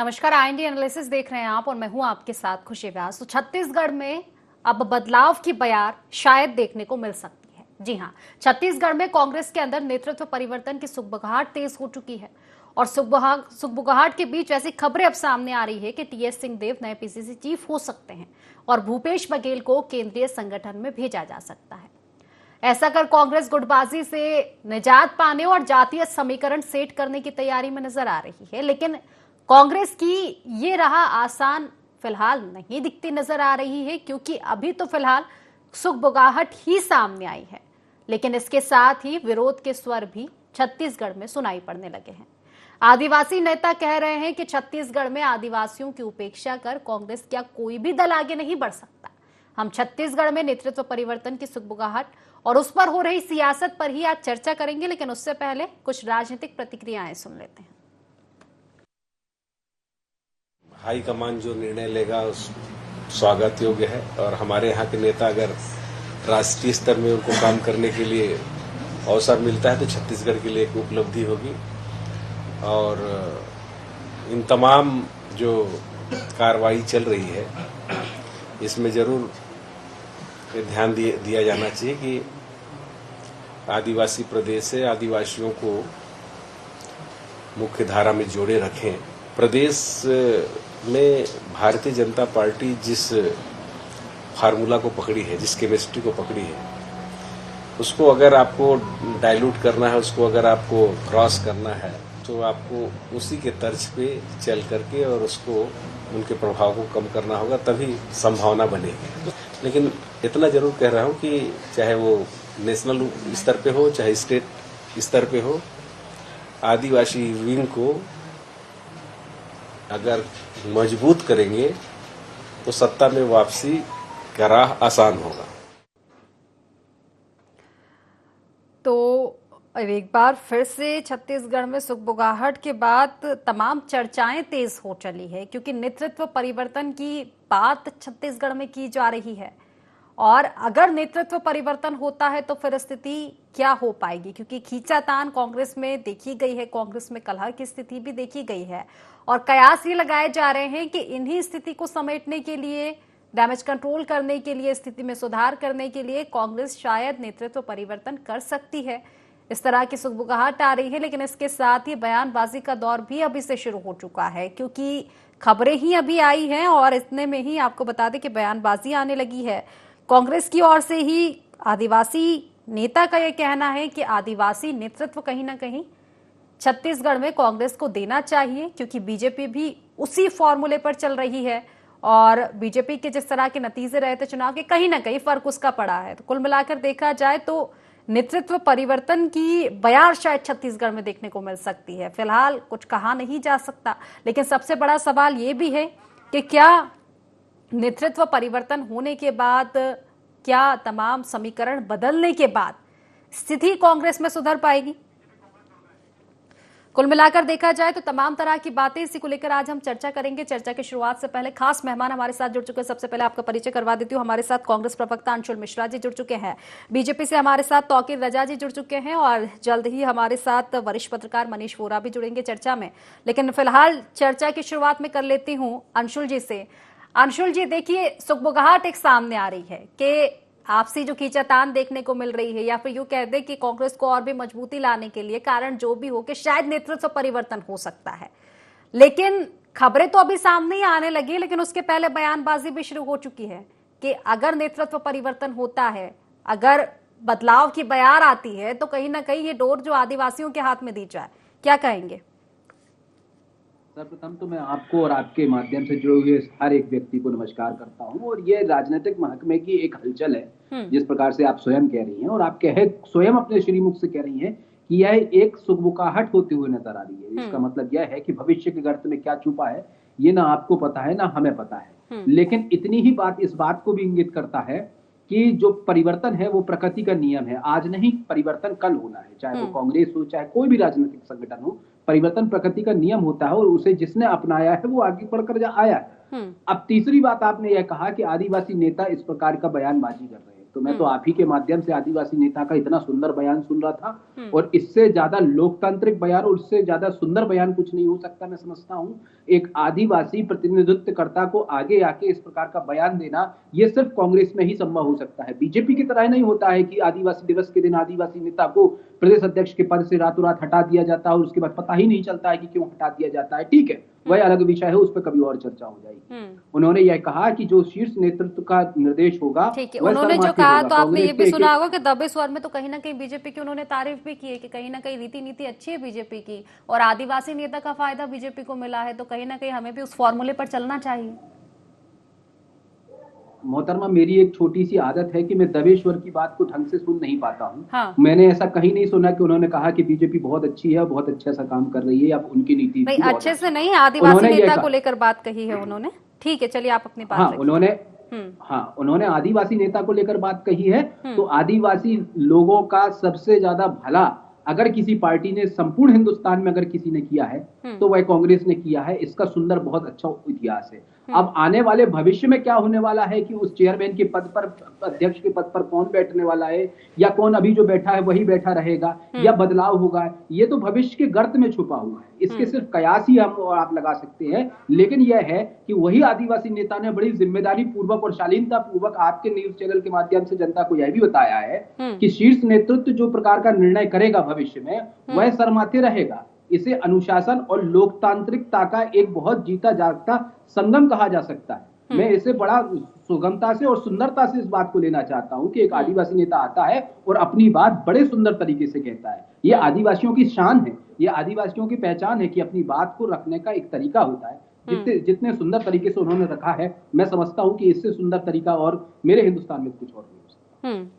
नमस्कार, IND analysis देख रहे हैं आप और मैं हूं आपके साथ खुशी व्यास। तो छत्तीसगढ़ में अब बदलाव की बयार शायद देखने को मिल सकती है। जी हां, छत्तीसगढ़ में कांग्रेस के अंदर नेतृत्व परिवर्तन की सुगबुगाहट तेज हो चुकी है और सुगबुगाहट के बीच ऐसी खबरें अब सामने आ रही है कि टीएस सिंहदेव नए पीसीसी चीफ हो सकते हैं और भूपेश बघेल को केंद्रीय संगठन में भेजा जा सकता है। ऐसा कर कांग्रेस गुटबाजी से निजात पाने और जातीय समीकरण सेट करने की तैयारी में नजर आ रही है, लेकिन कांग्रेस की ये राह आसान फिलहाल नहीं दिखती नजर आ रही है, क्योंकि अभी तो फिलहाल सुगबुगाहट ही सामने आई है, लेकिन इसके साथ ही विरोध के स्वर भी छत्तीसगढ़ में सुनाई पड़ने लगे हैं। आदिवासी नेता कह रहे हैं कि छत्तीसगढ़ में आदिवासियों की उपेक्षा कर कांग्रेस क्या कोई भी दल आगे नहीं बढ़ सकता। हम छत्तीसगढ़ में नेतृत्व परिवर्तन की सुगबुगाहट और उस पर हो रही सियासत पर ही आज चर्चा करेंगे, लेकिन उससे पहले कुछ राजनीतिक प्रतिक्रियाएं सुन लेते हैं। हाईकमान जो निर्णय लेगा उस स्वागत योग्य है और हमारे यहाँ के नेता अगर राष्ट्रीय स्तर में उनको काम करने के लिए अवसर मिलता है तो छत्तीसगढ़ के लिए एक उपलब्धि होगी। और इन तमाम जो कार्रवाई चल रही है इसमें जरूर ध्यान दिया जाना चाहिए कि आदिवासी प्रदेश से आदिवासियों को मुख्य धारा में जोड़े रखें। प्रदेश में भारतीय जनता पार्टी जिस फार्मूला को पकड़ी है, जिस केमिस्ट्री को पकड़ी है, उसको अगर आपको डाइल्यूट करना है, उसको अगर आपको क्रॉस करना है, तो आपको उसी के तर्ज पे चल करके और उसको उनके प्रभाव को कम करना होगा, तभी संभावना बनेगी। लेकिन इतना जरूर कह रहा हूं कि चाहे वो नेशनल स्तर पे हो चाहे स्टेट स्तर पे हो, आदिवासी विंग को अगर मजबूत करेंगे तो सत्ता में वापसी का राह आसान होगा। तो एक बार फिर से छत्तीसगढ़ में सुगबुगाहट के बाद तमाम चर्चाएं तेज हो चली है, क्योंकि नेतृत्व परिवर्तन की बात छत्तीसगढ़ में की जा रही है और अगर नेतृत्व परिवर्तन होता है तो फिर स्थिति क्या हो पाएगी, क्योंकि खींचातान कांग्रेस में देखी गई है, कांग्रेस में कलह की स्थिति भी देखी गई है और कयास ये लगाए जा रहे हैं कि इन्हीं स्थिति को समेटने के लिए, डैमेज कंट्रोल करने के लिए, स्थिति में सुधार करने के लिए कांग्रेस शायद नेतृत्व परिवर्तन कर सकती है। इस तरह की सुगबुगाहट आ रही है, लेकिन इसके साथ ही बयानबाजी का दौर भी अभी से शुरू हो चुका है, क्योंकि खबरें ही अभी आई हैं और इतने में ही आपको बता दें कि बयानबाजी आने लगी है। कांग्रेस की ओर से ही आदिवासी नेता का यह कहना है कि आदिवासी नेतृत्व कहीं ना कहीं छत्तीसगढ़ में कांग्रेस को देना चाहिए, क्योंकि बीजेपी भी उसी फॉर्मूले पर चल रही है और बीजेपी के जिस तरह के नतीजे रहे थे चुनाव के, कहीं ना कहीं फर्क उसका पड़ा है। तो कुल मिलाकर देखा जाए तो नेतृत्व परिवर्तन की बयार शायद छत्तीसगढ़ में देखने को मिल सकती है। फिलहाल कुछ कहा नहीं जा सकता, लेकिन सबसे बड़ा सवाल यह भी है कि क्या नेतृत्व परिवर्तन होने के बाद, क्या तमाम समीकरण बदलने के बाद स्थिति कांग्रेस में सुधर पाएगी। कुल मिलाकर देखा जाए तो तमाम तरह की बातें, इसी को लेकर आज हम चर्चा करेंगे। चर्चा की शुरुआत से पहले खास मेहमान हमारे साथ जुड़ चुके हैं। सबसे पहले आपका परिचय करवा देती हूँ। हमारे साथ कांग्रेस प्रवक्ता अंशुल मिश्रा जी जुड़ चुके हैं। बीजेपी से हमारे साथ तौकीर रजा जी जुड़ चुके हैं और जल्द ही हमारे साथ वरिष्ठ पत्रकार मनीष वोरा भी जुड़ेंगे चर्चा में। लेकिन फिलहाल चर्चा की शुरुआत में कर लेती हूँ अंशुल जी से। अंशुल जी, देखिए, सुगबुगाहट एक सामने आ रही है कि आपसी जो खींचातान देखने को मिल रही है, या फिर यूं कह दे कि कांग्रेस को और भी मजबूती लाने के लिए कारण जो भी हो कि शायद नेतृत्व परिवर्तन हो सकता है। लेकिन खबरें तो अभी सामने ही आने लगी, लेकिन उसके पहले बयानबाजी भी शुरू हो चुकी है कि अगर नेतृत्व परिवर्तन होता है, अगर बदलाव की बयार आती है, तो कहीं ना कहीं ये डोर जो आदिवासियों के हाथ में दी जाए। क्या कहेंगे? सर्वप्रथम तो मैं आपको और आपके माध्यम से जुड़े हुए हर एक व्यक्ति को नमस्कार करता हूं। और ये राजनीतिक महकमे की एक हलचल है, जिस प्रकार से आप स्वयं कह रही हैं और आप स्वयं अपने श्रीमुख से कह रही हैं कि यह एक सुगबुगाहट होती हुई नजर आ रही है। इसका मतलब यह है कि भविष्य के गर्त में क्या छुपा है ये ना आपको पता है ना हमें पता है। लेकिन इतनी ही बात इस बात को भी इंगित करता है कि जो परिवर्तन है वो प्रकृति का नियम है। आज नहीं, परिवर्तन कल होना है, चाहे वो कांग्रेस हो चाहे कोई भी राजनीतिक संगठन हो। परिवर्तन प्रकृति का नियम होता है और उसे जिसने अपनाया है वो आगे बढ़कर आया है। अब तीसरी बात, आपने यह कहा कि आदिवासी नेता इस प्रकार का बयानबाजी कर रहे हैं। तो मैं तो आप ही के माध्यम से आदिवासी नेता का इतना सुंदर बयान सुन रहा था, और इससे ज्यादा लोकतांत्रिक बयान और उससे ज्यादा सुंदर बयान कुछ नहीं हो सकता। मैं समझता हूं एक आदिवासी प्रतिनिधित्वकर्ता को आगे आके इस प्रकार का बयान देना, यह सिर्फ कांग्रेस में ही संभव हो सकता है। बीजेपी की तरह नहीं होता है कि आदिवासी दिवस के दिन आदिवासी नेता को प्रदेश अध्यक्ष के पद से रातों रात हटा दिया जाता है और उसके बाद पता ही नहीं चलता है कि क्यों हटा दिया जाता है। ठीक है, वह अलग विषय है, उस पर कभी और चर्चा हो जाएगी। उन्होंने यह कहा कि जो शीर्ष नेतृत्व का निर्देश होगा, ठीक है, उन्होंने जो कहा तो आपने ये भी सुना होगा कि दबे स्वर में तो कहीं ना कहीं बीजेपी की उन्होंने तारीफ भी की है कि कहीं ना कहीं रीति नीति अच्छी है बीजेपी की, और आदिवासी नेता का फायदा बीजेपी को मिला है, तो कहीं ना कहीं हमें भी उस फॉर्मूले पर चलना चाहिए। मोहतरमा, मेरी एक छोटी सी आदत है कि मैं दबेश्वर की बात को ढंग से सुन नहीं पाता हूँ। हाँ। मैंने ऐसा कहीं नहीं सुना कि उन्होंने कहा कि बीजेपी बहुत अच्छी है, बहुत अच्छा सा काम कर रही है, या उनकी नीति नहीं, अच्छे से नहीं, आदिवासी नेता को लेकर बात कही है उन्होंने। ठीक है, चलिए आप अपनी बात। हाँ, उन्होंने आदिवासी नेता को लेकर बात कही है। तो आदिवासी लोगों का सबसे ज्यादा भला अगर किसी पार्टी ने संपूर्ण हिंदुस्तान में अगर किसी ने किया है तो वह कांग्रेस ने किया है। इसका सुंदर बहुत अच्छा इतिहास है। अब आने वाले भविष्य में क्या होने वाला है कि उस चेयरमैन के पद पर, अध्यक्ष के पद पर कौन बैठने वाला है, या कौन अभी जो बैठा है वही बैठा रहेगा, या बदलाव होगा, ये तो भविष्य के गर्त में छुपा हुआ है। इसके सिर्फ कयास ही हम और आप लगा सकते हैं। लेकिन यह है कि वही आदिवासी नेता ने बड़ी जिम्मेदारी पूर्वक और शालीनता पूर्वक आपके न्यूज चैनल के माध्यम से जनता को यह भी बताया है कि शीर्ष नेतृत्व जो प्रकार का निर्णय करेगा भविष्य में, वह सरमाथे रहेगा। इसे अनुशासन और लोकतांत्रिकता का एक बहुत जीता जागता संगम कहा जा सकता है। मैं इसे बड़ा सुगमता से और सुंदरता से इस बात को लेना चाहता हूं कि एक आदिवासी नेता आता है और अपनी बात बड़े सुंदर तरीके से कहता है। ये आदिवासियों की शान है, ये आदिवासियों की पहचान है कि अपनी बात को रखने का एक तरीका होता है। जितने सुंदर तरीके से उन्होंने रखा है, मैं समझता हूं कि इससे सुंदर तरीका और मेरे हिंदुस्तान में कुछ और नहीं।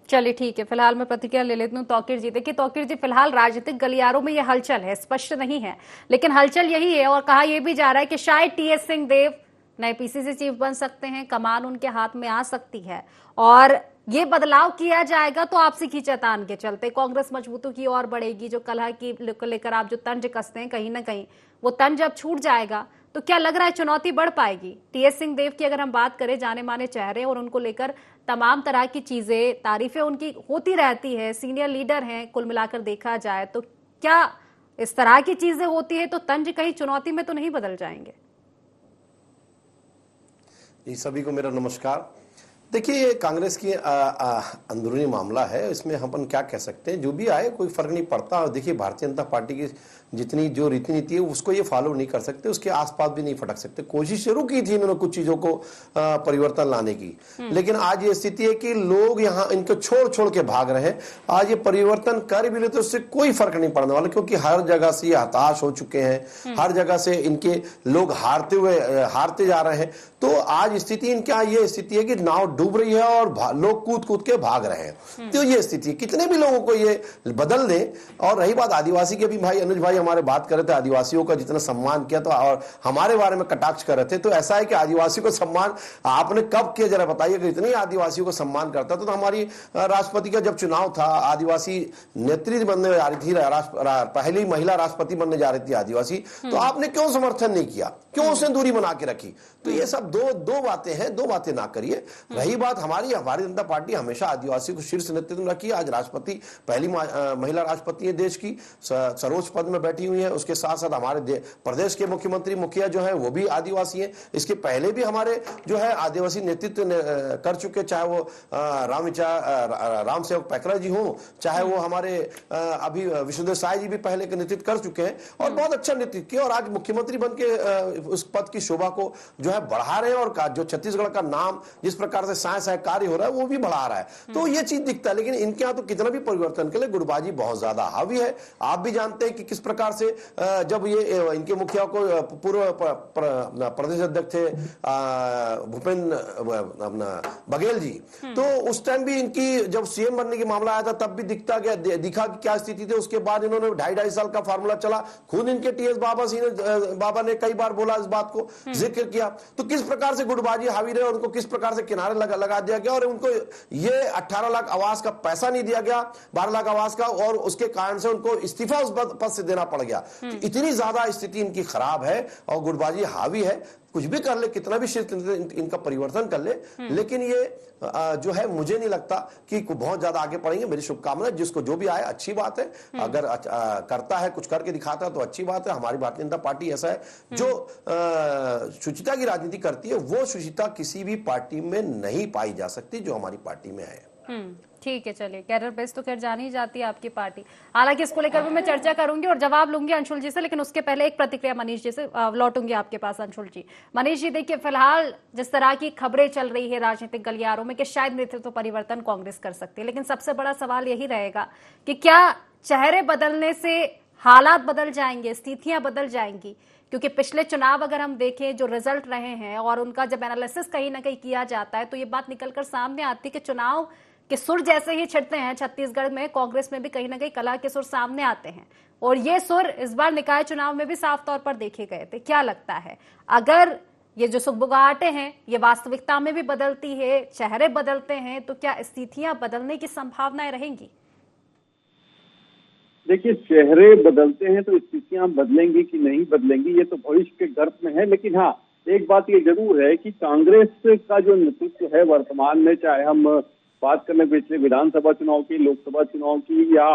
चलिए ठीक है, फिलहाल मैं प्रतिक्रिया ले लेती हूँ तौकीर जी। देखिए तौकीर जी, फिलहाल राजनीतिक गलियारों में यह हलचल है, स्पष्ट नहीं है, लेकिन हलचल यही है, और कहा यह भी जा रहा है कि शायद टीएस सिंहदेव नए पीसीसी चीफ बन सकते हैं, कमान उनके हाथ में आ सकती है, और ये बदलाव किया जाएगा तो आपसी खींचातान के चलते कांग्रेस मजबूती की ओर बढ़ेगी। जो कलह की लेकर आप जो तंज कसते हैं, कहीं ना कहीं वो तंज अब छूट जाएगा। तो क्या लग रहा है चुनौती बढ़ पाएगी? टीएस सिंहदेव की अगर हम बात करें, जाने माने चेहरे और उनको लेकर तमाम तरह की चीजें, तारीफें उनकी होती रहती है, सीनियर लीडर हैं, कुल मिलाकर देखा जाए तो क्या इस तरह की चीजें होती है तो तंज कहीं चुनौती में तो नहीं बदल जाएंगे? जी, सभी को मेरा नमस्कार। देखिए, ये कांग्रेस की अंदरूनी मामला है, इसमें हम अपन क्या कह सकते हैं। जो भी आए कोई फर्क नहीं पड़ता। और देखिए, भारतीय जनता पार्टी की जितनी जो रीति नीति है उसको ये फॉलो नहीं कर सकते, उसके आसपास भी नहीं फटक सकते। कोशिश शुरू की थी इन्होंने कुछ चीजों को परिवर्तन लाने की, लेकिन आज ये स्थिति है कि लोग यहाँ इनको छोड़ छोड़ के भाग रहे हैं। आज ये परिवर्तन कर भी ले तो उससे कोई फर्क नहीं पड़ने वाला, क्योंकि हर जगह से ये हताश हो चुके हैं, हर जगह से इनके लोग हारते जा रहे हैं। तो आज स्थिति इनकी ये स्थिति है कि नाव डूब रही है और लोग कूद कूद के भाग रहे हैं। तो ये स्थिति, कितने भी लोगों को ये बदल दें। और रही बात आदिवासी के भी, भाई अनुज भाई हमारे बात कर रहे थे आदिवासियों का जितना सम्मान किया, तो और हमारे बारे में कटाक्ष कर रहे थे। तो ऐसा है कि आदिवासियों को सम्मान आपने कब किया, जरा बताइए। कि इतने आदिवासियों को सम्मान करता तो हमारी राष्ट्रपति का जब चुनाव था, आदिवासी नेत्री बनने जा रही थी, पहली महिला राष्ट्रपति बनने जा रही थी आदिवासी, तो आपने क्यों समर्थन नहीं किया, क्यों उसने दूरी बना के रखी? तो ये सब दो बातें हैं, दो बातें ना करिए। रही बात हमारी भारतीय जनता पार्टी हमेशा आदिवासी को शीर्ष नेतृत्व में रखी। आज राष्ट्रपति, पहली महिला राष्ट्रपति है देश की, सर्वोच्च पद में बैठी हुई है। उसके साथ साथ हमारे प्रदेश के मुख्यमंत्री मुखिया जो है वो भी आदिवासी है। इसके पहले भी हमारे जो है आदिवासी नेतृत्व कर चुके, चाहे वो राम सेवक पैकरा जी हो, चाहे वो हमारे अभी विष्णुदेव साय जी भी पहले के नेतृत्व कर चुके हैं और बहुत अच्छा नेतृत्व किया। और आज मुख्यमंत्री बन के उस पद की शोभा को जो है बढ़ा रहे हैं, और जो छत्तीसगढ़ का नाम जिस प्रकार से साय कार्य हो रहा है वो भी बढ़ा रहा है। तो ये चीज दिखता है। लेकिन इनके यहाँ तो कितना भी परिवर्तन के लिए गुटबाजी बहुत ज्यादा हावी है। आप भी जानते हैं कि किस प्रकार से जब ये इनके मुखिया को पूर्व प्रदेश अध्यक्ष थे भूपेंद्र अपना बघेल जी, तो उस टाइम भी इनकी जब सीएम बनने की मामला आया था तब भी दिखा कि क्या स्थिति थी। उसके बाद इन्होंने 2.5 साल का फार्मूला चला, खुद इनके टीएस बाबा ने कई बार बोला, इस बात को जिक्र किया। तो किस प्रकार से गुटबाजी हावी रहे, उनको किस प्रकार से किनारे लगा दिया गया, और उनको ये 18 लाख आवास का पैसा नहीं दिया गया, 12 लाख आवास का, और उसके कारण से उनको इस्तीफा उस पद से देना पड़ गया। तो इतनी ज्यादा स्थिति इनकी खराब है और गुटबाजी हावी है। कुछ भी कर ले, कितना भी इनका परिवर्तन कर ले, लेकिन ये जो है मुझे नहीं लगता कि बहुत ज्यादा आगे बढ़ेंगे। मेरी शुभकामनाएं, जिसको जो भी आए अच्छी बात है, अगर करता है, कुछ करके दिखाता है तो अच्छी बात है। हमारी भारतीय जनता पार्टी ऐसा है जो शुचिता की राजनीति करती है, वो शुचिता किसी भी पार्टी में नहीं पाई जा सकती जो हमारी पार्टी में है। ठीक है, चलिए, कैडर बेस तो खैर जानी ही जाती है आपकी पार्टी। हालांकि इसको लेकर भी मैं चर्चा करूंगी और जवाब लूंगी अंशुल जी से, लेकिन उसके पहले एक प्रतिक्रिया मनीष जी से लौटूंगी आपके पास। अंशुल जी, मनीष जी, देखिए, फिलहाल जिस तरह की खबरें चल रही है राजनीतिक गलियारों में कि शायद नेतृत्व परिवर्तन कांग्रेस कर सकती है, लेकिन सबसे बड़ा सवाल यही रहेगा कि क्या चेहरे बदलने से हालात बदल जाएंगे, स्थितियां बदल जाएंगी? क्योंकि पिछले चुनाव अगर हम देखें, जो रिजल्ट रहे हैं और उनका जब एनालिसिस कहीं ना कहीं किया जाता है, तो ये बात निकलकर सामने आती है कि चुनाव के सुर जैसे ही छिड़ते हैं छत्तीसगढ़ में, कांग्रेस में भी कहीं ना कहीं कलह के सुर सामने आते हैं, और ये सुर इस बार निकाय चुनाव में भी साफ तौर पर देखे गए थे। क्या लगता है, अगर ये जो सुगबुगाहटें हैं ये वास्तविकता में भी बदलती है, चेहरे बदलते हैं, तो क्या स्थितियां बदलने की संभावनाएं रहेंगी? देखिए, चेहरे बदलते हैं तो स्थितियां बदलेंगी कि नहीं बदलेंगी, ये तो भविष्य के गर्भ में है। लेकिन हाँ, एक बात ये जरूर है कि कांग्रेस का जो नेतृत्व है वर्तमान में, चाहे हम बात करने पिछले विधानसभा चुनाव की, लोकसभा चुनाव की, या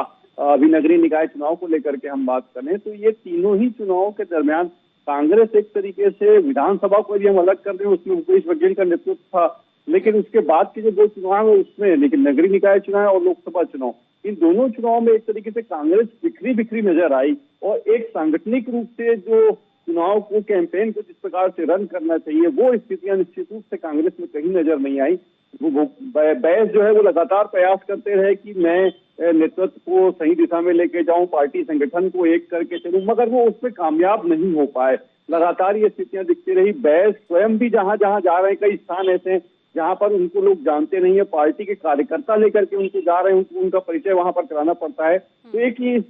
अभी नगरीय निकाय चुनाव को लेकर के हम बात करें, तो ये तीनों ही चुनावों के दरमियान कांग्रेस एक तरीके से, विधानसभा को यदि हम अलग कर दें, उसमें भूपेश बघेल का नेतृत्व था, लेकिन उसके बाद के जो दो चुनाव है उसमें, लेकिन नगरीय निकाय चुनाव और लोकसभा चुनाव, इन दोनों चुनाव में एक तरीके से कांग्रेस बिखरी बिखरी नजर आई। और एक सांगठनिक रूप से जो चुनाव को, कैंपेन को जिस प्रकार से रन करना चाहिए, वो स्थितियां निश्चित रूप से कांग्रेस में कहीं नजर नहीं आई। वो बैस जो है वो लगातार प्रयास करते रहे कि मैं नेतृत्व को सही दिशा में लेके जाऊं, पार्टी संगठन को एक करके चलूं, मगर वो उसमें कामयाब नहीं हो पाए। लगातार ये स्थितियां दिखती रही। बैस स्वयं भी जहां जहां जा रहे हैं, कई स्थान ऐसे हैं जहां पर उनको लोग जानते नहीं है, पार्टी के कार्यकर्ता लेकर के उनको जा रहे हैं, उनको उनका परिचय वहां पर कराना पड़ता है। तो एक ही इस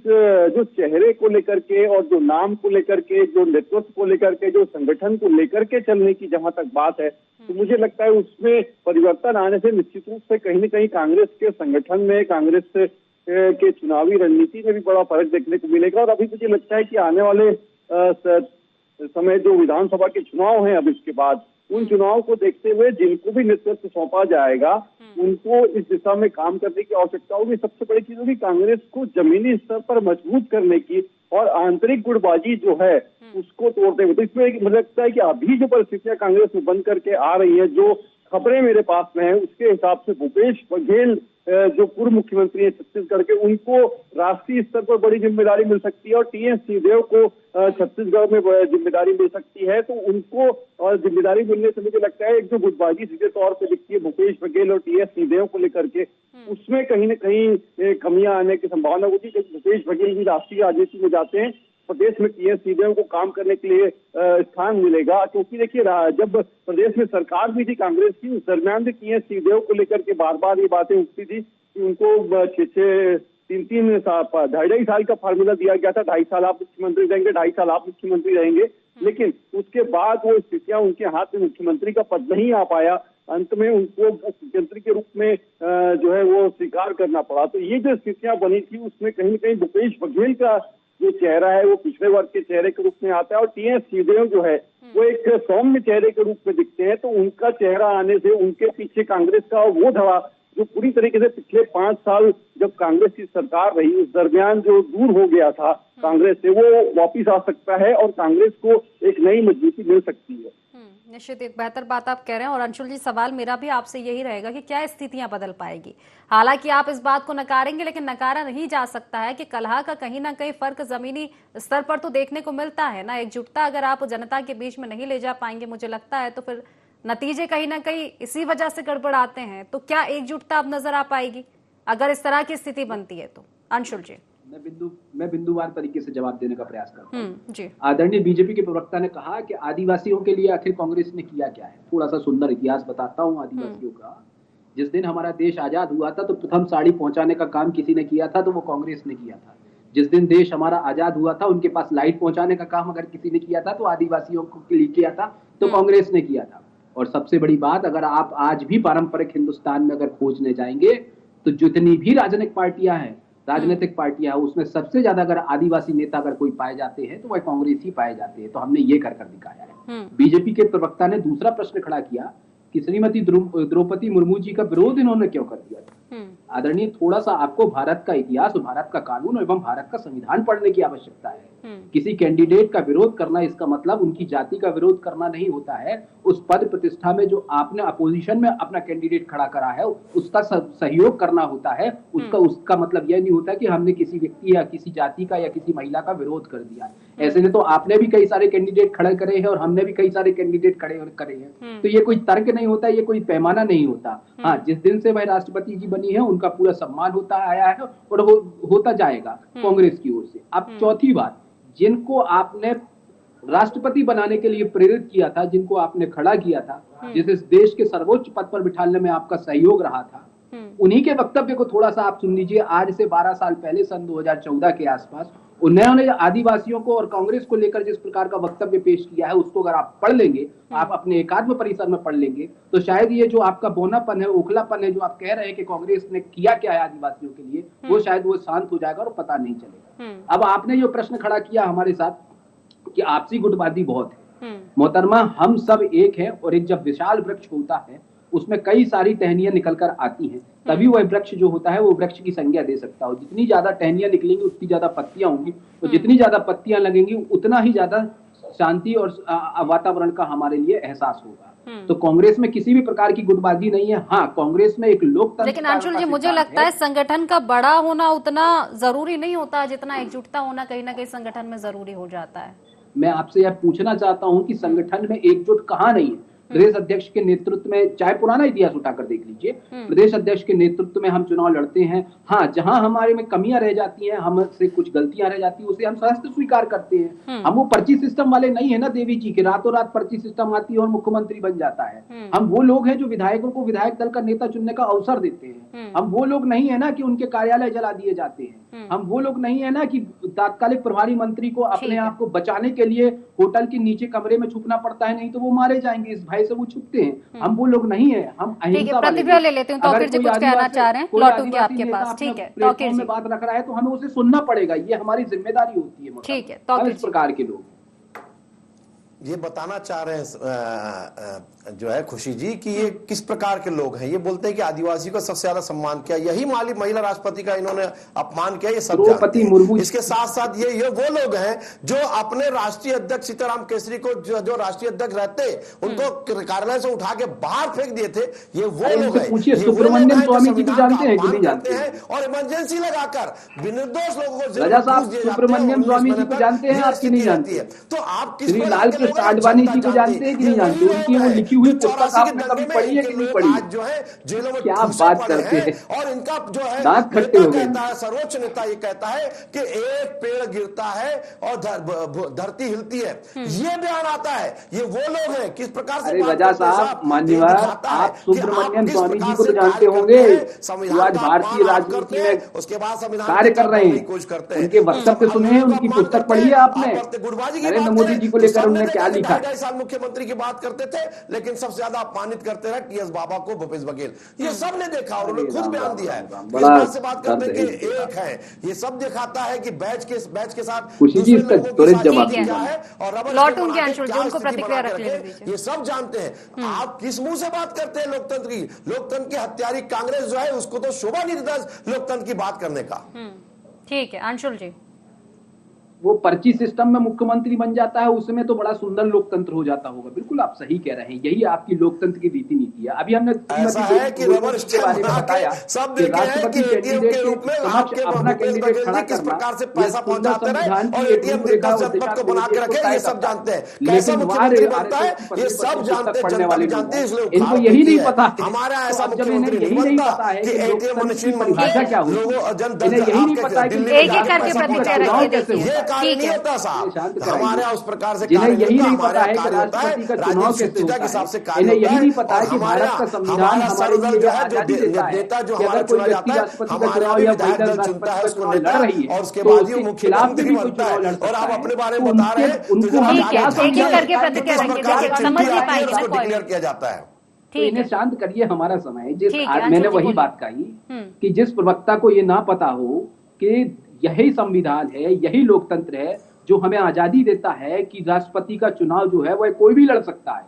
जो चेहरे को लेकर के और जो नाम को लेकर के, जो नेतृत्व को लेकर के, जो संगठन को लेकर के चलने की जहां तक बात है, तो मुझे लगता है उसमें परिवर्तन आने से निश्चित रूप से कहीं न कहीं कांग्रेस के संगठन में, कांग्रेस के चुनावी रणनीति में भी बड़ा फर्क देखने को मिलेगा। और अभी मुझे लगता है कि आने वाले समय जो विधानसभा के चुनाव हैं अब इसके बाद, उन चुनाव को देखते हुए जिनको भी नेतृत्व सौंपा जाएगा उनको इस दिशा में काम करने की आवश्यकता होगी। सबसे बड़ी चीज होगी कांग्रेस को जमीनी स्तर पर मजबूत करने की और आंतरिक गुटबाजी जो है उसको तोड़ते हुए। तो इसमें मुझे लगता है कि अभी जो परिस्थितियां कांग्रेस में बन करके आ रही है, जो खबरें मेरे पास में है, उसके हिसाब से भूपेश बघेल जो पूर्व मुख्यमंत्री है छत्तीसगढ़ के, उनको राष्ट्रीय स्तर पर बड़ी जिम्मेदारी मिल सकती है और टीएस सिंहदेव को छत्तीसगढ़ में जिम्मेदारी मिल सकती है। तो उनको जिम्मेदारी मिलने से मुझे लगता है एक जो गुटबाजी सीधे तौर पर दिखती है भूपेश बघेल और टीएस सिंहदेव को लेकर के, उसमें कहीं न कहीं कमियां आने की संभावना होती है। भूपेश बघेल भी राष्ट्रीय राजनीति में जाते हैं, प्रदेश में टीएस सिंहदेव को काम करने के लिए स्थान मिलेगा, क्योंकि देखिए जब प्रदेश में सरकार भी थी कांग्रेस की, उस दरमियान भी टीएस सिंहदेव को लेकर के बार बार ये बातें उठती थी कि उनको 2.5 साल का फार्मूला दिया गया था, 2.5 साल आप मुख्यमंत्री रहेंगे, 2.5 साल आप मुख्यमंत्री रहेंगे, लेकिन उसके बाद वो स्थितियां उनके हाथ में मुख्यमंत्री का पद नहीं आ पाया। अंत में उनको मुख्यमंत्री के रूप में जो है वो स्वीकार करना पड़ा। तो ये जो स्थितियां बनी थी उसमें कहीं न कहीं भूपेश बघेल का जो चेहरा है वो पिछड़े वर्ग के चेहरे के रूप में आता है और टीएस सिंहदेव जो है वो एक सौम्य चेहरे के रूप में दिखते हैं। तो उनका चेहरा आने से उनके पीछे कांग्रेस का वो धड़ा जो पूरी तरीके से पिछले 5 साल जब कांग्रेस की सरकार रही उस दरमियान जो दूर हो गया था कांग्रेस से, वो वापिस आ सकता है और कांग्रेस को एक नई मजबूती मिल सकती है। निश्चित एक बेहतर बात आप कह रहे हैं। और अंशुल जी, सवाल मेरा भी आपसे यही रहेगा कि क्या स्थितियां बदल पाएगी? हालांकि आप इस बात को नकारेंगे, लेकिन नकारा नहीं जा सकता है कि कलह का कहीं ना कहीं फर्क जमीनी स्तर पर तो देखने को मिलता है ना। एकजुटता अगर आप जनता के बीच में नहीं ले जा पाएंगे, मुझे लगता है तो फिर नतीजे कहीं ना कहीं इसी वजह से गड़बड़ाते हैं। तो क्या एकजुटता अब नजर आ पाएगी अगर इस तरह की स्थिति बनती है? तो अंशुल जी, मैं बिंदुवार तरीके से जवाब देने का प्रयास करता हूं। जी, आदरणीय बीजेपी के प्रवक्ता ने कहा कि आदिवासियों के लिए आखिर कांग्रेस ने किया क्या है। थोड़ा सा सुंदर इतिहास बताता हूं आदिवासियों का। जिस दिन हमारा देश आजाद हुआ था तो प्रथम साड़ी पहुंचाने का काम किसी ने किया था तो वो कांग्रेस ने किया था। जिस दिन देश हमारा आजाद हुआ था उनके पास लाइट पहुंचाने का काम अगर किसी ने किया था तो आदिवासियों के लिए किया था, तो कांग्रेस ने किया था। और सबसे बड़ी बात, अगर आप आज भी पारंपरिक हिंदुस्तान में अगर खोजने जाएंगे तो जितनी भी राजनीतिक पार्टियां हैं राजनीतिक पार्टियां हैं, उसमें सबसे ज्यादा अगर आदिवासी नेता अगर कोई पाए जाते हैं तो वह कांग्रेस ही पाए जाते हैं। तो हमने ये कर दिखाया है। बीजेपी के प्रवक्ता ने दूसरा प्रश्न खड़ा किया कि श्रीमती द्रौपदी मुर्मू जी का विरोध इन्होंने क्यों कर दिया था। आदरणीय, थोड़ा सा आपको भारत का इतिहास, भारत का कानून एवं भारत का संविधान पढ़ने की आवश्यकता है। किसी कैंडिडेट का विरोध करना इसका मतलब उनकी जाति का विरोध करना नहीं होता है। उस पद प्रतिष्ठा में जो आपने अपोजिशन में अपना कैंडिडेट खड़ा करा है उसका सहयोग करना होता है। उसका मतलब यह नहीं होता कि हमने किसी व्यक्ति या किसी जाति का या किसी महिला का विरोध कर दिया। ऐसे में तो आपने भी कई सारे कैंडिडेट खड़े करे हैं और हमने भी कई सारे कैंडिडेट खड़े करे हैं। तो ये कोई तर्क नहीं होता, ये कोई पैमाना नहीं होता। हाँ, जिस दिन से वह राष्ट्रपति जी बनी है उनका पूरा सम्मान होता आया है और वो होता जाएगा कांग्रेस की ओर से। अब चौथी बात, जिनको आपने राष्ट्रपति बनाने के लिए प्रेरित किया था, जिनको आपने खड़ा किया था, जिस इस देश के सर्वोच्च पद पर बिठाने में आपका सहयोग रहा था, उन्हीं के वक्तव्य को थोड़ा सा आप सुन लीजिए। आज से 12 साल पहले सन 2014 के आसपास उन्होंने आदिवासियों को और कांग्रेस को लेकर जिस प्रकार का वक्तव्य पेश किया है उसको अगर आप पढ़ लेंगे, आप अपने एकात्म परिसर में पढ़ लेंगे, तो शायद ये जो आपका बोनापन है, ओखलापन है, जो आप कह रहे हैं कि कांग्रेस ने किया क्या है आदिवासियों के लिए, वो शायद वो शांत हो जाएगा और पता नहीं चलेगा। अब आपने जो प्रश्न खड़ा किया हमारे साथ कि आपसी गुटबाजी बहुत है, मोहतरमा, हम सब एक हैं और एक जब विशाल वृक्ष होता है उसमें कई सारी टहनियां निकल कर आती हैं, तभी वह वृक्ष जो होता है वो वृक्ष की संज्ञा दे सकता है। जितनी ज्यादा टहनियां निकलेंगी उतनी ज्यादा पत्तियां होंगी, तो जितनी ज्यादा पत्तियां लगेंगी उतना ही ज्यादा शांति और वातावरण का हमारे लिए एहसास होगा। तो कांग्रेस में किसी भी प्रकार की गुटबाजी नहीं है। हाँ, कांग्रेस में एक लोकतंत्र, लेकिन अंशुल जी, मुझे लगता है संगठन का बड़ा होना उतना जरूरी नहीं होता जितना एकजुटता होना कहीं ना कहीं संगठन में जरूरी हो जाता है। मैं आपसे यह पूछना चाहता हूं कि संगठन में एकजुट कहाँ नहीं है। प्रदेश अध्यक्ष के नेतृत्व में, चाहे पुराना इतिहास उठाकर देख लीजिए, प्रदेश अध्यक्ष के नेतृत्व में हम चुनाव लड़ते हैं। हाँ, जहां हमारे में कमियां रह जाती हैं, हमसे कुछ गलतियां रह जाती हैं, उसे हम सहर्ष स्वीकार करते हैं। हम वो पर्ची सिस्टम वाले नहीं है ना देवी जी के रातों रात पर्ची सिस्टम आती है और मुख्यमंत्री बन जाता है। हम वो लोग हैं जो विधायकों को विधायक दल का नेता चुनने का अवसर देते हैं। हम वो लोग नहीं है ना कि उनके कार्यालय जला दिए जाते हैं। हम वो लोग नहीं है ना कि तात्कालिक प्रभारी मंत्री को अपने आप को बचाने के लिए होटल के नीचे कमरे में छुपना पड़ता है, नहीं तो वो मारे जाएंगे, इस भय से वो छुपते हैं। हम वो लोग नहीं है, हम अहिंसा वाले। प्रतिक्रिया ले लेते हैं, तौकीर जी कुछ कहना चाह रहे हैं, लौटूंगी आपके पास। ठीक है, तौकीर जी बात रख रहा है तो हमें उसे सुनना पड़ेगा, ये हमारी जिम्मेदारी होती है। ठीक है, तौकीर इस प्रकार के लोग ये बताना चाह रहे हैं जो है खुशी जी कि ये किस प्रकार के लोग हैं। ये बोलते हैं कि आदिवासी को सबसे ज्यादा सम्मान किया, यही महिला राष्ट्रपति का इन्होंने अपमान किया, ये सब जानते हैं। इसके साथ साथ ये वो लोग हैं जो अपने राष्ट्रीय अध्यक्ष सीताराम केसरी को जो राष्ट्रीय अध्यक्ष रहते उनको कार्यालय से उठा के बाहर फेंक दिए थे। ये वो लोग हैं, सुब्रमण्यम स्वामी जी को जानते हैं कि नहीं जानते हैं, और इमरजेंसी लगाकर निर्दोष लोगों को सुब्रमण्यम स्वामी जी को जानते हैं आपकी नहीं जानती है। तो आप किस आडवाणी जी को जानते हैं कि नहीं जानते? उनकी वो लिखी हुई पुस्तक आपने कभी पढ़ी है कि नहीं पढ़ी? जो है जेलों में क्या बात करते हैं, और इनका जो है दांत खट्टे हो गए। सर्वोच्च नेता ये कहता है कि एक पेड़ गिरता है और धरती हिलती है, ये बयान आता है। ये वो लोग हैं किस प्रकार से। रजा साहब, मान्यवर, आप सुब्रमण्यम स्वामी जी को तो जानते होंगे, आज भारतीय राजनीति में उसके बाद संविधान कार्य कर रहे हैं, उनके वक्तव्य सुने हैं, उनकी पुस्तक पढ़ी है आपने? नरेंद्र मोदी जी को लेकर उन्होंने क्या लिखा? 2.5 साल मुख्यमंत्री की बात करते थे, लेकिन सबसे ज्यादा अपमानित करते रहे टीएस बाबा को, भूपेश बघेल। ये सब ने देखा और उन्होंने खुद बयान दिया है। इस बात से बात करते हैं कि एक है, ये सब दिखाता है कि बैच के साथ खुशी जी इसका त्वरित जवाब क्या है और उनको प्रतिक्रिया रख लेने दीजिए। ये सब जानते हैं। आप किस मुंह से बात करते हैं लोकतंत्र की? लोकतंत्र की हत्यारी कांग्रेस जो है उसको तो शोभा नहीं देता लोकतंत्र की बात करने का। ठीक है, अंशुल जी, वो पर्ची सिस्टम में मुख्यमंत्री बन जाता है, उसमें तो बड़ा सुंदर लोकतंत्र हो जाता होगा। बिल्कुल आप सही कह रहे हैं, यही आपकी लोकतंत्र की रीति नीति है। अभी हमने ऐसा है कि रबर स्टैंप बारे में बताया, सब देखे हैं कि एटीएम के रूप में आपके अपना कैंडिडेट खड़ा किस प्रकार से पैसा पहुंचाते रहे और एटीएम के 10 जनपद को बना के रखे, ये सब जानते हैं। कैसा मुख्यमंत्री बनता है ये सब जानते हैं, जनता भी जानती है, इसलिए इनको यही नहीं पता। हमारा ऐसा मुख्यमंत्री नहीं बनता है कि एटीएम मशीन परिभाषा क्या होगी, यही नहीं पता है। एक एक करके प्रतिक्रिया रखिए। ये कार्य नहीं होता साहब, हमारे उस प्रकार से जिन्हें यही नहीं पता है कि राष्ट्रपति का चुनाव कैसे होता है, इन्हें यही नहीं पता है कि भारत का संविधान हमारे लिए जो आजादी देता है कि अगर कोई व्यक्ति राष्ट्रपति का चुनाव या महिला राष्ट्रपति का चुनाव लड़ रही है तो उसके खिलाफ भी कोई चुनाव लड़ सकता है। अपने बारे में बता रहे हैं, उनको डिक्लेयर किया जाता है। तो इन्हें शांत करिए, हमारा समय। मैंने वही बात कही कि जिस प्रवक्ता को ये ना पता हो कि यही संविधान है, यही लोकतंत्र है जो हमें आजादी देता है कि राष्ट्रपति का चुनाव जो है वह कोई भी लड़ सकता है,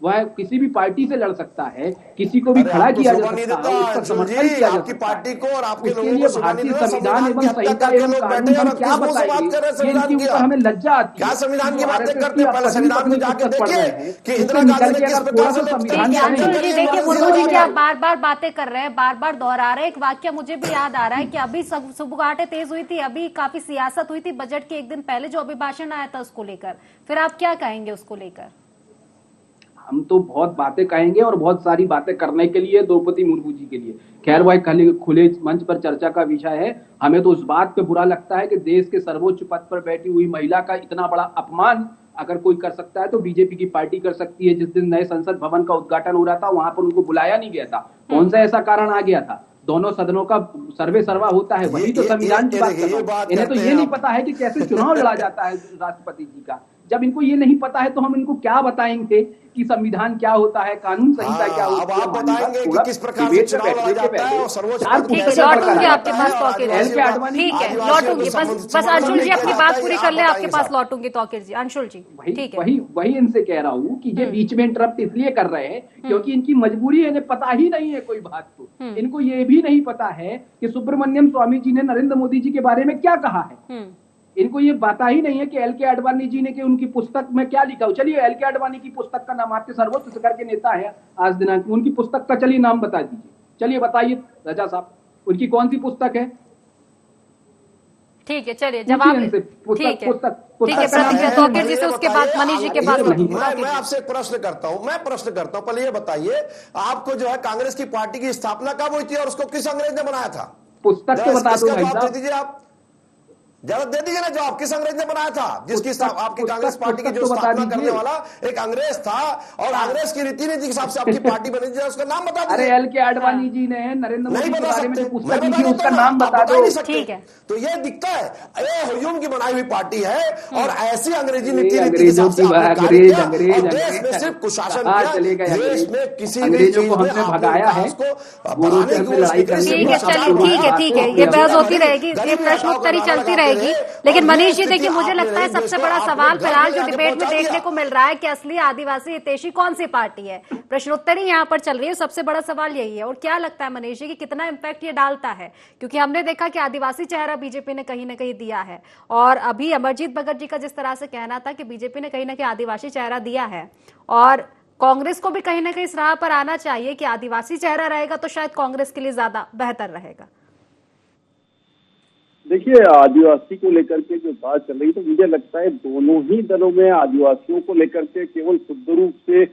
वह किसी भी पार्टी से लड़ सकता है, किसी को भी खड़ा किया जा सकता है, उस पर समर्थन किया जा सकता पार्टी को और आपके उसके लिए भारतीय संविधान एवं संहिता एवं कानून हम क्या बताएंगे, इनके ऊपर हमें लज्जा आती है। क्या संविधान की बातें करते हैं? पहले संविधान में जाके देखिए कि इंदिरा गांधी ने किस प्रकार से संविधान। देखिए मुर्मू जी, क्या बार बार बातें कर रहे हैं, बार बार दोहरा रहे हैं। एक वाक्य मुझे भी याद आ रहा है कि अभी सुबुगाहटें तेज हुई थी, अभी काफी सियासत हुई थी बजट के एक दिन पहले जो अभिभाषण आया था उसको लेकर, फिर आप क्या कहेंगे उसको लेकर? हम तो बहुत बातें कहेंगे और बहुत सारी बातें करने के लिए द्रौपदी मुर्मू जी के लिए, खैर वह खुले मंच पर चर्चा का विषय है। हमें तो उस बात पे बुरा लगता है कि देश के सर्वोच्च पद पर बैठी हुई महिला का इतना बड़ा अपमान अगर कोई कर सकता है तो बीजेपी की पार्टी कर सकती है। जिस दिन नए संसद भवन का उद्घाटन हो रहा था वहां पर उनको बुलाया नहीं गया था, कौन सा ऐसा कारण आ गया था? दोनों सदनों का सर्वे सर्वा होता है, वही तो संविधान की बात कर रहा हूं। इन्हें तो ये नहीं पता है कि कैसे चुनाव लड़ा जाता है राष्ट्रपति जी का। जब इनको ये नहीं पता है तो हम इनको क्या बताएंगे कि संविधान क्या होता है, कानून संहिता क्या होती है? आप बताएंगे कि किस प्रकार से चुनाव लड़ा जाता है और सर्वोच्च लौटूंगी आपके पास तौकीर। ठीक है, लौटूंगी, बस अंशुल जी अपनी बात पूरी कर ले, आपके पास लौटूंगी तौकीर जी। अंशुल जी ठीक है, वही इनसे कह रहा हूँ कि ये बीच में इंटरप्ट इसलिए कर रहे हैं क्योंकि इनकी मजबूरी है, इन्हें पता ही नहीं है कोई बात को। इनको ये भी नहीं पता है कि सुब्रमण्यम स्वामी जी ने नरेंद्र मोदी जी के बारे में क्या कहा है। इनको ये पता ही नहीं है कि एल के आडवाणी जी ने कि उनकी पुस्तक में क्या लिखा हो। चलिए एल के आडवाणी की पुस्तक का नाम, आपके सर्वोच्च शिखर के नेता है आज दिनांक में, उनकी पुस्तक का चलिए नाम बता दीजिए। चलिए बताइए रजा साहब, उनकी कौन सी पुस्तक है? ठीक है, चलिए जवाब। ठीक है तौकीर जी से, उसके बाद मनीष जी के पास। मैं आपसे एक प्रश्न करता हूं, पहले ये बताइए आपको जो है कांग्रेस की पार्टी की स्थापना कब हुई थी और उसको किस अंग्रेज ने बनाया था? पुस्तक तो बता दो भाई साहब, आप जरा दे दीजिए ना जवाब, किस अंग्रेज ने बनाया था? जिसकी आपकी कांग्रेस पार्टी की जो स्थापना करने वाला एक अंग्रेज था और अंग्रेज की रीति नीति के हिसाब से आपकी पार्टी बनी थी, उसका नाम बता दीजिए। अरे एल के आडवाणी जी ने नरेंद्र मोदी के बारे में जो पुस्तक लिखी उसका नाम बता दो। ठीक है, तो ये दिखता है ये हुजूम की बनाई हुई पार्टी है और ऐसी अंग्रेजी नीति के हिसाब से देश में सिर्फ कुशासन किया, देश में किसी अंग्रेजों को हमने भगाया है, लड़ाई ठीक है, ये बहस होती रहेगी, ये प्रश्नोत्तरी चलती रहेगी। लेकिन मनीष जी देखिए, मुझे लगता है सबसे बड़ा सवाल फिलहाल जो डिबेट में देखने को मिल रहा है कि असली आदिवासी हितैषी कौन सी पार्टी है। प्रश्नोत्तरी यहाँ पर चल रही है, सबसे बड़ा सवाल यही है। और क्या लगता है मनीष जी कि कितना इम्पैक्ट ये डालता है? क्योंकि हमने देखा कि आदिवासी चेहरा बीजेपी ने कहीं ना कहीं दिया है, और अभी अमरजीत भगत जी का जिस तरह से कहना था कि बीजेपी ने कहीं ना कहीं आदिवासी चेहरा दिया है, और कांग्रेस को भी कहीं ना कहीं इस राह पर आना चाहिए कि आदिवासी चेहरा रहेगा तो शायद कांग्रेस के लिए ज्यादा बेहतर रहेगा। देखिए, आदिवासी को लेकर के जो बात चल रही, तो मुझे लगता है दोनों ही दलों में आदिवासियों को लेकर के केवल शुद्ध रूप से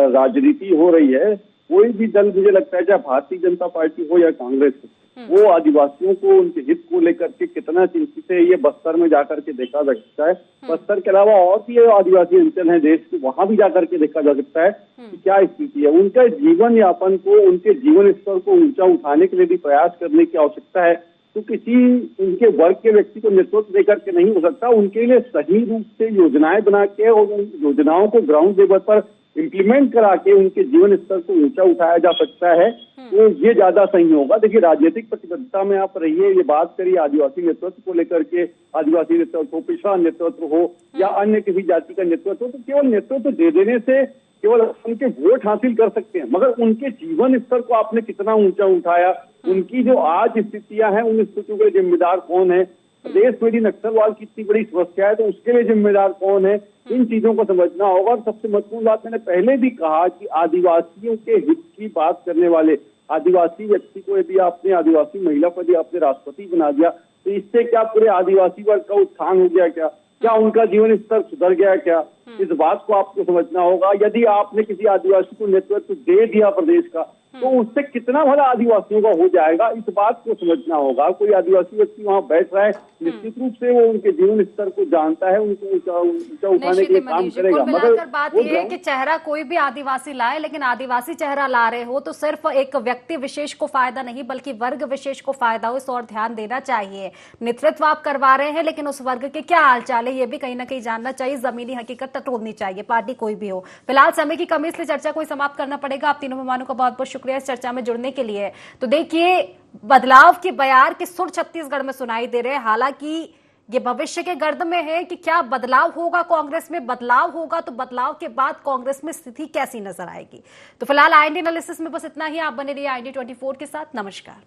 राजनीति हो रही है। कोई भी दल, मुझे लगता है चाहे भारतीय जनता पार्टी हो या कांग्रेस, वो आदिवासियों को, उनके हित को लेकर के कितना चिंतित है ये बस्तर में जाकर के देखा जा सकता है। बस्तर के अलावा और भी आदिवासी अंचल है देश के, वहां भी जाकर के देखा जा सकता है कि क्या स्थिति है। उनके जीवन यापन को, उनके जीवन स्तर को ऊंचा उठाने के लिए भी प्रयास करने की आवश्यकता है। तो किसी उनके वर्ग के व्यक्ति को नेतृत्व देकर के नहीं हो सकता, उनके लिए सही रूप से योजनाएं बना के और उन योजनाओं को ग्राउंड लेवल पर इम्प्लीमेंट करा के उनके जीवन स्तर को ऊंचा उठाया जा सकता है, तो ये ज्यादा सही होगा। देखिए, राजनीतिक प्रतिबद्धता में आप रहिए, ये बात करिए आदिवासी नेतृत्व को लेकर के, आदिवासी नेतृत्व हो, पिछड़ा नेतृत्व हो या अन्य किसी जाति का नेतृत्व हो, तो केवल नेतृत्व दे देने से केवल उनके वोट हासिल कर सकते हैं, मगर उनके जीवन स्तर को आपने कितना ऊंचा उठाया, उनकी जो आज स्थितियां हैं उन स्थितियों के जिम्मेदार कौन है, प्रदेश में नक्सलवाद की इतनी बड़ी समस्या है तो उसके लिए जिम्मेदार कौन है, इन चीजों को समझना होगा। और सबसे महत्वपूर्ण बात, मैंने पहले भी कहा कि आदिवासियों के हित की बात करने वाले आदिवासी व्यक्ति को यदि आपने, आदिवासी महिला को यदि आपने राष्ट्रपति बना दिया, तो इससे क्या पूरे आदिवासी वर्ग का उत्थान हो गया? क्या उनका जीवन स्तर सुधर गया? क्या इस बात को आपको समझना होगा। यदि आपने किसी आदिवासी को नेतृत्व दे दिया प्रदेश का, तो उससे कितना भला आदिवासियों का हो जाएगा, इस बात को समझना होगा। कोई आदिवासी व्यक्ति वहां बैठ रहा है, निश्चित रूप से वो उनके जीवन स्तर को जानता है, उनको ऊंचा उठाने के लिए काम करेगा। मगर बात यह है कि चेहरा कोई भी आदिवासी लाए, लेकिन आदिवासी चेहरा ला रहे हो तो सिर्फ एक व्यक्ति विशेष को फायदा नहीं बल्कि वर्ग विशेष को फायदा हो, इस और ध्यान देना चाहिए। नेतृत्व आप करवा रहे हैं, लेकिन उस वर्ग के क्या हाल चाल है ये भी कहीं ना कहीं जानना चाहिए, जमीनी हकीकत टटोलनी चाहिए, पार्टी कोई भी हो। फिलहाल समय की कमी, इसलिए चर्चा को समाप्त करना पड़ेगा। आप तीनों मेहमानों का बहुत बहुत शुक्रिया इस चर्चा में जुड़ने के लिए। तो देखिए, बदलाव के बयार के सुर छत्तीसगढ़ में सुनाई दे रहे हैं। हालांकि ये भविष्य के गर्द में है कि क्या बदलाव होगा कांग्रेस में, बदलाव होगा तो बदलाव के बाद कांग्रेस में स्थिति कैसी नजर आएगी। तो फिलहाल IND एनालिसिस में बस इतना ही। आप बने रहिए IND 24 के साथ। नमस्कार।